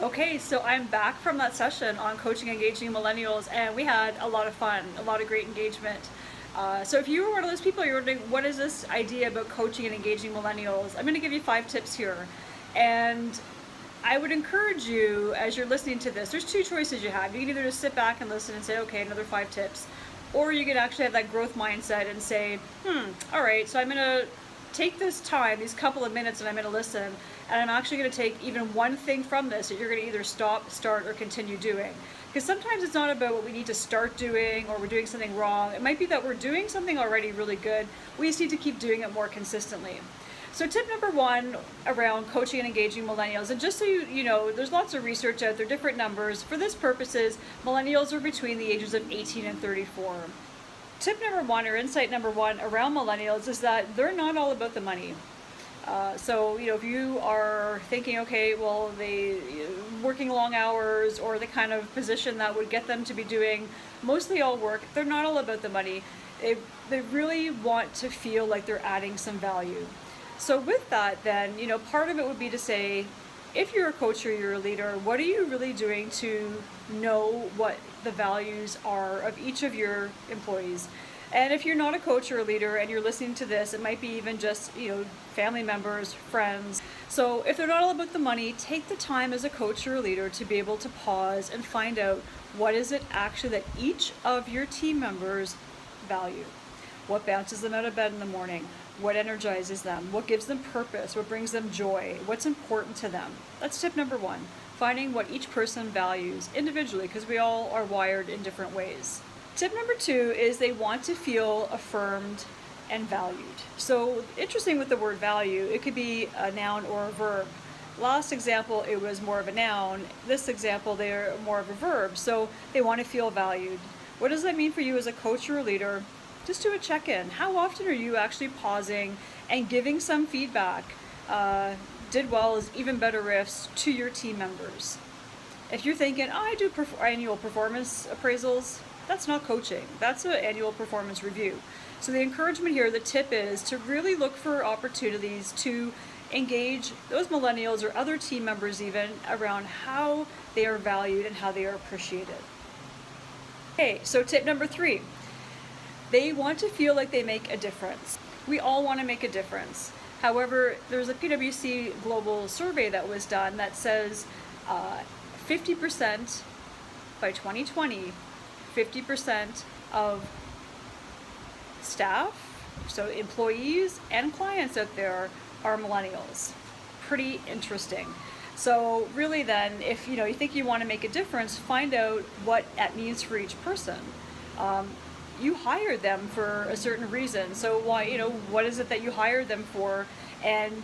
Okay, so I'm back from that session on coaching engaging millennials, and we had a lot of fun, a lot of great engagement. So if you were one of those people, you're wondering, what is this idea about coaching and engaging millennials? I'm going to give you 5 tips here. And I would encourage you, as you're listening to this, there's 2 choices you have. You can either just sit back and listen and say, okay, another 5 tips. Or you can actually have that growth mindset and say, all right, so I'm going to take this time, these couple of minutes, and I'm going to listen. And I'm actually going to take even one thing from this that you're going to either stop, start, or continue doing. Because sometimes it's not about what we need to start doing or we're doing something wrong. It might be that we're doing something already really good. We just need to keep doing it more consistently. So tip number 1 around coaching and engaging millennials, and just so you know, there's lots of research out there, different numbers. For this purposes, millennials are between the ages of 18 and 34. Tip number 1, or insight number 1 around millennials, is that they're not all about the money. So, if you are thinking, okay, well, they working long hours or the kind of position that would get them to be doing mostly all work, they're not all about the money. They really want to feel like they're adding some value. So with that, then, part of it would be to say, if you're a coach or you're a leader, what are you really doing to know what the values are of each of your employees? And if you're not a coach or a leader and you're listening to this, it might be even just, family members, friends. So if they're not all about the money, take the time as a coach or a leader to be able to pause and find out what is it actually that each of your team members value. What bounces them out of bed in the morning? What energizes them? What gives them purpose? What brings them joy? What's important to them? That's tip number 1, finding what each person values individually, because we all are wired in different ways. Tip number 2 is they want to feel affirmed and valued. So interesting with the word value, it could be a noun or a verb. Last example, it was more of a noun. This example, they're more of a verb. So they want to feel valued. What does that mean for you as a coach or a leader? Just do a check-in. How often are you actually pausing and giving some feedback? Did well is even better ifs to your team members. If you're thinking, I do annual performance appraisals, that's not coaching. That's an annual performance review. So the encouragement here, the tip is to really look for opportunities to engage those millennials or other team members even around how they are valued and how they are appreciated. Okay, so tip number 3. They want to feel like they make a difference. We all want to make a difference. However, there's a PwC global survey that was done that says 50% by 2020, 50% of staff, so employees and clients out there, are millennials. Pretty interesting. So really then, if you think you want to make a difference, find out what that means for each person. You hired them for a certain reason. So why, what is it that you hired them for? And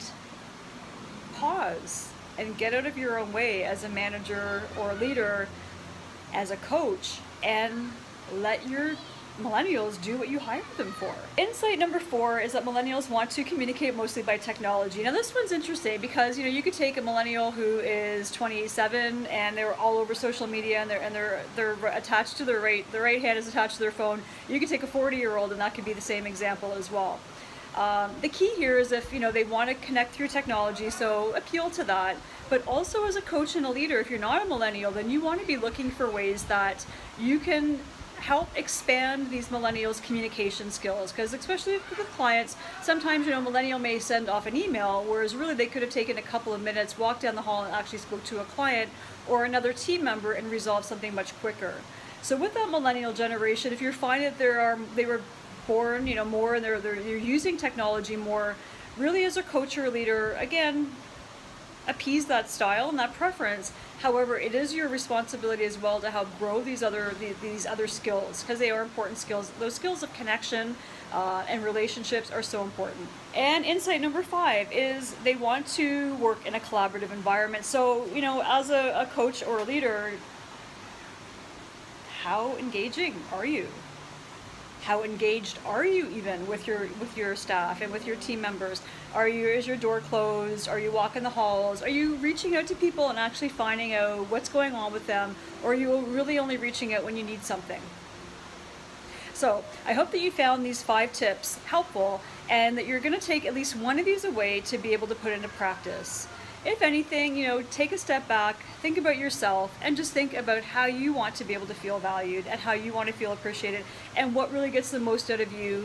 pause and get out of your own way as a manager or a leader, as a coach, and let your millennials do what you hired them for. Insight number 4 is that millennials want to communicate mostly by technology. Now this one's interesting because you could take a millennial who is 27 and they're all over social media and they're attached to their right hand is attached to their phone. You could take a 40-year-old and that could be the same example as well. The key here is if they want to connect through technology, so appeal to that. But also as a coach and a leader, if you're not a millennial, then you want to be looking for ways that you can help expand these millennials' communication skills, because especially with clients, sometimes millennial may send off an email, whereas really they could have taken a couple of minutes, walked down the hall and actually spoke to a client or another team member and resolved something much quicker. So with that millennial generation, if you're finding that they were born more and they're using technology more, really as a coach or a leader, again, appease that style and that preference. However, it is your responsibility as well to help grow these other skills, because they are important skills. Those skills of connection and relationships are so important. And insight number 5 is they want to work in a collaborative environment. So, as a coach or a leader, how engaging are you? How engaged are you even with your staff and with your team members? Is your door closed? Are you walking the halls? Are you reaching out to people and actually finding out what's going on with them? Or are you really only reaching out when you need something? So I hope that you found these 5 tips helpful and that you're going to take at least one of these away to be able to put into practice. if anything, take a step back, think about yourself, and just think about how you want to be able to feel valued and how you want to feel appreciated and what really gets the most out of you